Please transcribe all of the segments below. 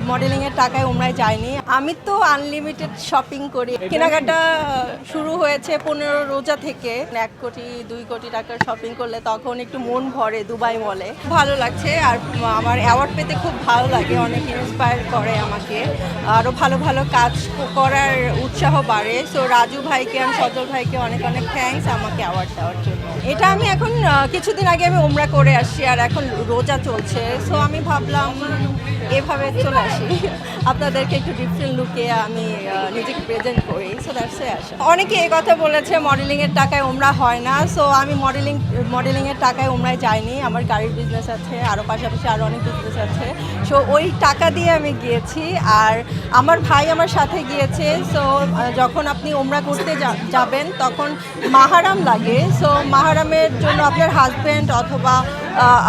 মডেলিংয়ের টাকায় উমরায় যাইনি। আমি তো আনলিমিটেড শপিং করি। কেনাকাটা শুরু হয়েছে 15 রোজা থেকে। 1 কোটি 2 কোটি টাকার শপিং করলে তখন একটু মন ভরে দুবাই মলে। ভালো লাগছে আর আমার অ্যাওয়ার্ড পেতে খুব ভালো লাগে। অনেক ইন্সপায়ার করে আমাকে, আরও ভালো ভালো কাজ করার উৎসাহ বাড়ে। সো রাজু ভাইকে আর সজল ভাইকে অনেক অনেক থ্যাঙ্কস আমাকে অ্যাওয়ার্ড দেওয়ার জন্য। এটা আমি এখন কিছুদিন আগে আমি উমরা করে আসছি আর এখন রোজা চলছে। সো আমি ভাবলাম এভাবে চলে আসি, আপনাদেরকে একটু ডিফারেন্ট লুকে আমি নিজেকে প্রেজেন্ট করি। সো দ্যাটস আসা। অনেকে এই কথা বলেছে মডেলিংয়ের টাকায় উমরা হয় না। সো আমি মডেলিংয়ের টাকায় উমরায় যাইনি। আমার গাড়ির বিজনেস আছে, আরও পাশাপাশি আরও অনেক বিজনেস আছে। সো ওই টাকা দিয়ে আমি গিয়েছি আর আমার ভাই আমার সাথে গিয়েছে। সো যখন আপনি উমরা করতে যাবেন তখন মাহারাম লাগে। সো মাহারামের জন্য আপনার হাজব্যান্ড অথবা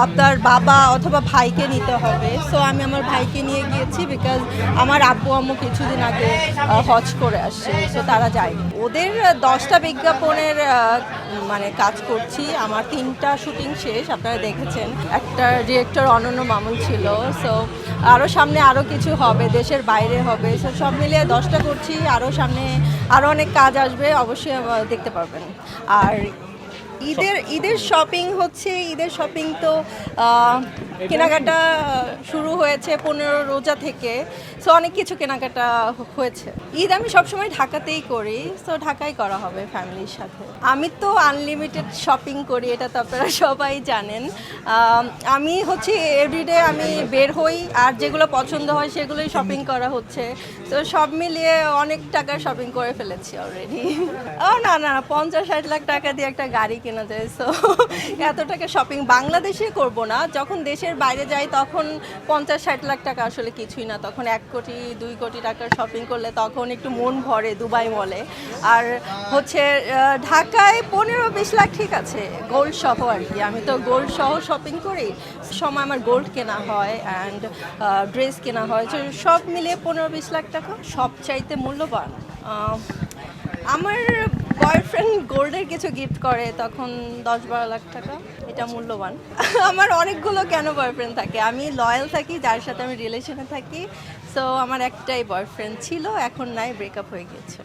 আপনার বাবা অথবা ভাইকে নিতে হবে। সো আমি আমার ভাইকে নিয়ে গিয়েছি বিকজ আমার আব্বু আম্মু কিছুদিন আগে হজ করে আসছে। সো তারা যায়। ওদের 10টা বিজ্ঞাপনের মানে কাজ করছি। আমার 3টা শুটিং শেষ, আপনারা দেখেছেন। একটা ডিরেক্টর অনন্য মামুন ছিল। সো আরও সামনে আরও কিছু হবে, দেশের বাইরে হবে। সো সব মিলিয়ে 10টা করছি। আরও সামনে আরও অনেক কাজ আসবে, অবশ্যই দেখতে পারবেন। আর ঈদের শপিং হচ্ছে, ঈদের শপিং তো কেনাকাটা শুরু হয়েছে 15 রোজা থেকে। সো অনেক কিছু কেনাকাটা হয়েছে। ঈদ আমি সবসময় ঢাকাতেই করি। সো ঢাকায় করা হবে ফ্যামিলির সাথে। আমি তো আনলিমিটেড শপিং করি, এটা তো আপনারা সবাই জানেন। আমি হচ্ছে এভরিডে আমি বের হই আর যেগুলো পছন্দ হয় সেগুলোই শপিং করা হচ্ছে। তো সব মিলিয়ে অনেক টাকা শপিং করে ফেলেছি অলরেডি। না 50-60 লাখ টাকা দিয়ে একটা গাড়ি কেনা যায়। সো এত টাকা শপিং বাংলাদেশে করব না। যখন দেশের বাইরে যাই তখন 50-60 লাখ টাকা আসলে কিছুই না। তখন 1 কোটি 2 কোটি টাকার শপিং করলে তখন একটু মন ভরে দুবাই মলে। আর হচ্ছে ঢাকায় 15-20 লাখ ঠিক আছে, গোল্ড সহ আর কি। আমি তো গোল্ড সহ শপিং করি। সময় আমার গোল্ড কেনা হয় অ্যান্ড ড্রেস কেনা হয়। সব মিলিয়ে 15-20 লাখ টাকা সবচাইতে মূল্যবান। আমার বয়ফ্রেন্ড গোল্ডের কিছু গিফট করে, তখন 10-12 লাখ টাকা, এটা মূল্যবান। আমার অনেকগুলো কেন বয়ফ্রেন্ড থাকে, আমি লয়াল থাকি যার সাথে আমি রিলেশনে থাকি। সো আমার একটাই বয়ফ্রেন্ড ছিল, এখন নাই, ব্রেকআপ হয়ে গিয়েছে।